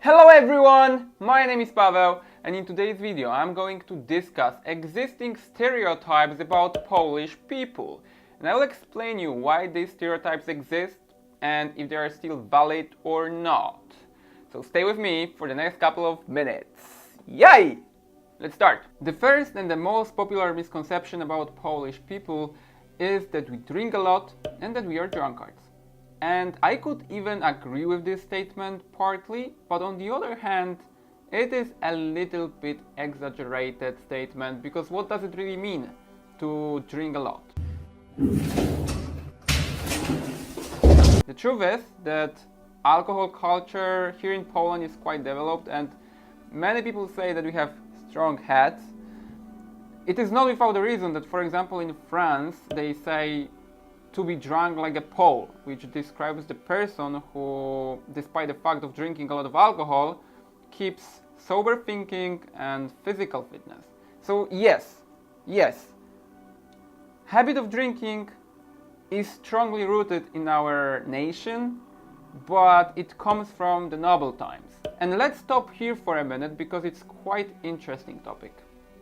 Hello everyone, my name is Paweł and in today's video I'm going to discuss existing stereotypes about Polish people. And I will explain you why these stereotypes exist and if they are still valid or not. So stay with me for the next couple of minutes. Yay! Let's start. The first and the most popular misconception about Polish people is that we drink a lot and that we are drunkards. And I could even agree with this statement partly, but on the other hand, it is a little bit exaggerated statement because what does it really mean to drink a lot? The truth is that alcohol culture here in Poland is quite developed and many people say that we have strong heads. It is not without a reason that, for example, in France they say to be drunk like a Pole, which describes the person who, despite the fact of drinking a lot of alcohol, keeps sober thinking and physical fitness. So yes, habit of drinking is strongly rooted in our nation, but it comes from the noble times. And let's stop here for a minute because it's quite interesting topic.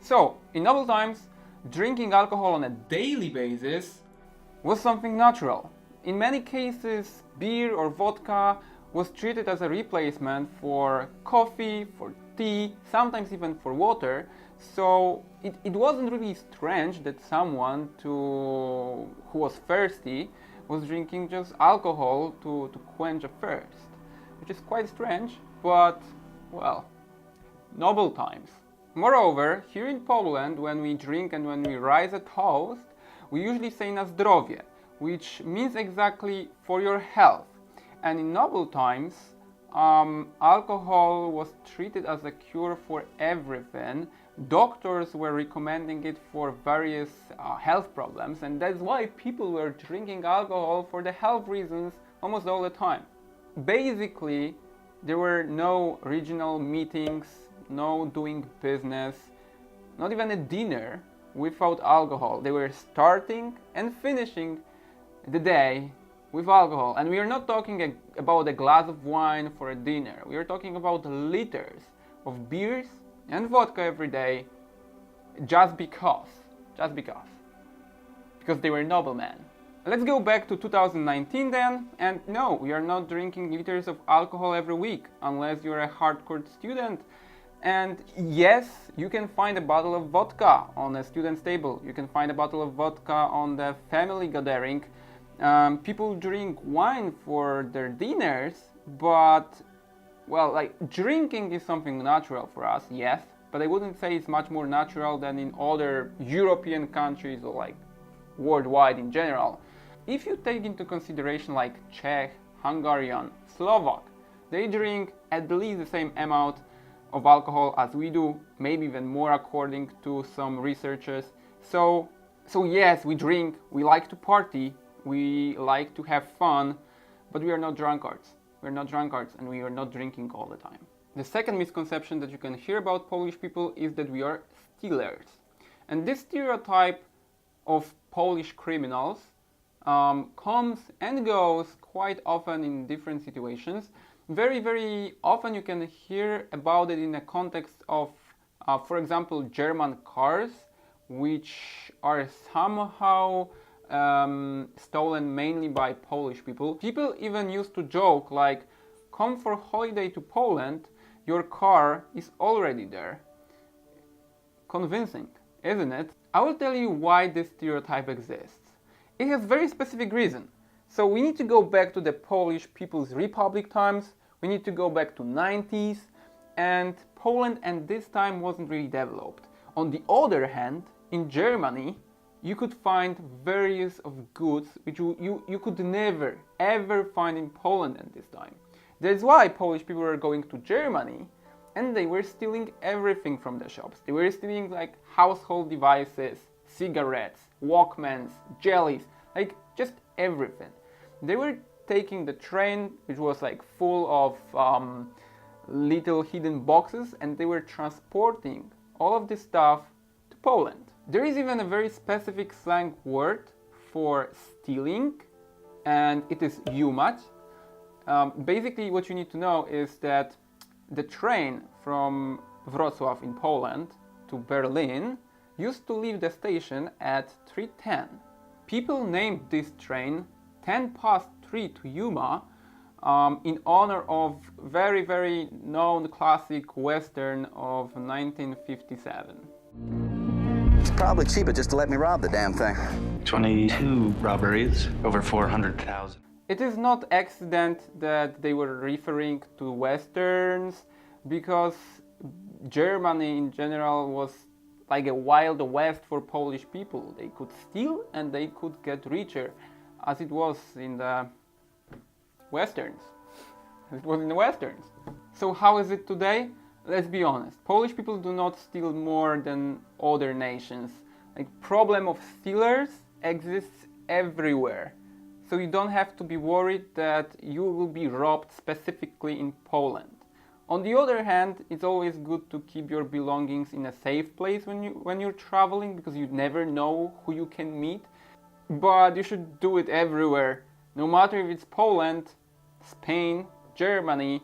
So, in noble times, drinking alcohol on a daily basis was something natural. In many cases, beer or vodka was treated as a replacement for coffee, for tea, sometimes even for water. So it wasn't really strange that someone who was thirsty was drinking just alcohol to quench a thirst, which is quite strange, but, well, noble times. Moreover, here in Poland, when we drink and when we raise a toast, we usually say na zdrowie, which means exactly for your health. And in noble times, alcohol was treated as a cure for everything. Doctors were recommending it for various health problems, and that's why people were drinking alcohol for the health reasons almost all the time. Basically, there were no regional meetings, no doing business, not even a dinner without alcohol. They were starting and finishing the day with alcohol. And we are not talking about a glass of wine for a dinner. We are talking about liters of beers and vodka every day just because they were noblemen. Let's go back to 2019 then, and no, we are not drinking liters of alcohol every week unless you're a hardcore student. And yes, you can find a bottle of vodka on a student's table. You can find a bottle of vodka on the family gathering. People drink wine for their dinners, but, well, like, drinking is something natural for us, yes, but I wouldn't say it's much more natural than in other European countries or like worldwide in general. If you take into consideration like Czech, Hungarian, Slovak, they drink at least the same amount of alcohol as we do, maybe even more according to some researchers. So yes, we drink, we like to party, we like to have fun, but we are not drunkards. We're not drunkards and we are not drinking all the time. The second misconception that you can hear about Polish people is that we are stealers. And this stereotype of Polish criminals comes and goes quite often in different situations. Very, very often you can hear about it in the context of, for example, German cars, which are somehow stolen mainly by Polish people. People even used to joke like, come for holiday to Poland, your car is already there. Convincing, isn't it? I will tell you why this stereotype exists. It has very specific reason. So we need to go back to the Polish People's Republic times, we need to go back to 90s, and Poland at this time wasn't really developed. On the other hand, in Germany, you could find various of goods which you could never ever find in Poland at this time. That's why Polish people were going to Germany and they were stealing everything from the shops. They were stealing like household devices, cigarettes, Walkmans, jellies, like just everything. They were taking the train, which was like full of little hidden boxes, and they were transporting all of this stuff to Poland. There is even a very specific slang word for stealing, and it is jumać. Basically what you need to know is that The train from Wrocław in Poland to Berlin used to leave the station at 3:10. People named this train 10 past 3 to Yuma in honor of very known classic western of 1957. It's probably cheaper just to let me rob the damn thing. 22 robberies, over 400,000. It is not accident that they were referring to westerns, because Germany in general was like a wild west for Polish people. They could steal and they could get richer, as it was in the westerns. It was in the westerns. So how is it today? Let's be honest. Polish people do not steal more than other nations. Like, problem of stealers exists everywhere. So you don't have to be worried that you will be robbed specifically in Poland. On the other hand, it's always good to keep your belongings in a safe place when you're traveling, because you never know who you can meet. But you should do it everywhere, no matter if it's Poland, Spain, Germany,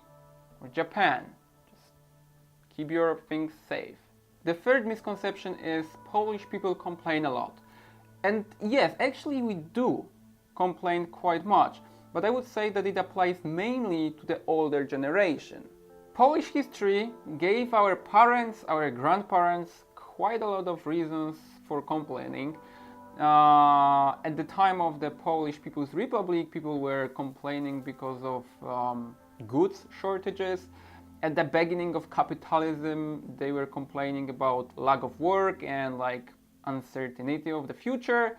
or Japan. Just keep your things safe. The third misconception is Polish people complain a lot. And yes, actually we do complain quite much, but I would say that it applies mainly to the older generation. Polish history gave our parents, our grandparents, quite a lot of reasons for complaining. At the time of the Polish People's Republic, people were complaining because of goods shortages. At the beginning of capitalism, they were complaining about lack of work and uncertainty of the future.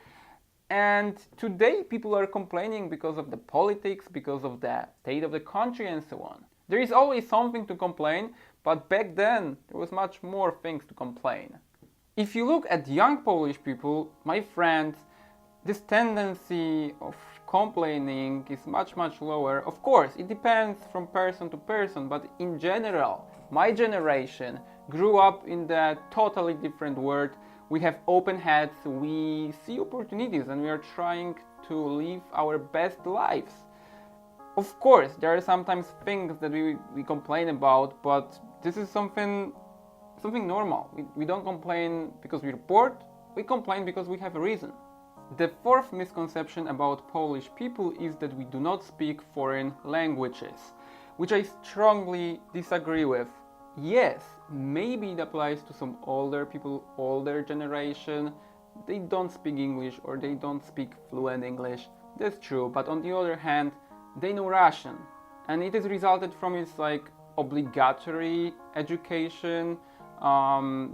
And today people are complaining because of the politics, because of the state of the country and so on. There is always something to complain, but back then there was much more things to complain. If you look at young Polish people, my friends, this tendency of complaining is much lower. Of course, it depends from person to person, but in general, my generation grew up in the totally different world. We have open heads, we see opportunities, and we are trying to live our best lives. Of course, there are sometimes things that we complain about, but this is something normal. We don't complain because we're bored, we complain because we have a reason. The fourth misconception about Polish people is that we do not speak foreign languages, which I strongly disagree with. Yes, maybe it applies to some older people, older generation. They don't speak English or they don't speak fluent English. That's true, but on the other hand, they know Russian, and it has resulted from its obligatory education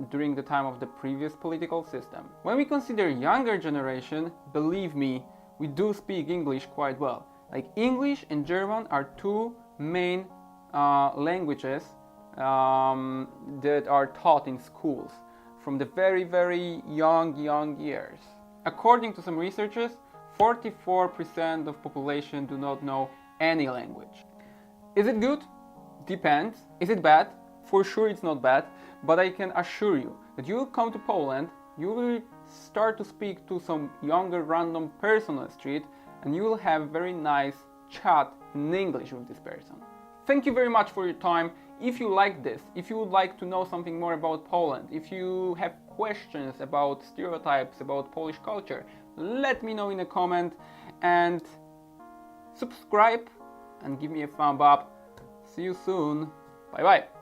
during the time of the previous political system. When we consider younger generation, believe me, we do speak English quite well. English and German are two main languages that are taught in schools from the very young years. According to some researchers, 44% of population do not know any language. Is it good? Depends. Is it bad? For sure it's not bad, but I can assure you that you will come to Poland, you will start to speak to some younger random person on the street, and you will have very nice chat in English with this person. Thank you very much for your time. If you like this, if you would like to know something more about Poland, if you have questions about stereotypes about Polish culture, let me know in a comment, and subscribe and give me a thumb up. See you soon. Bye bye.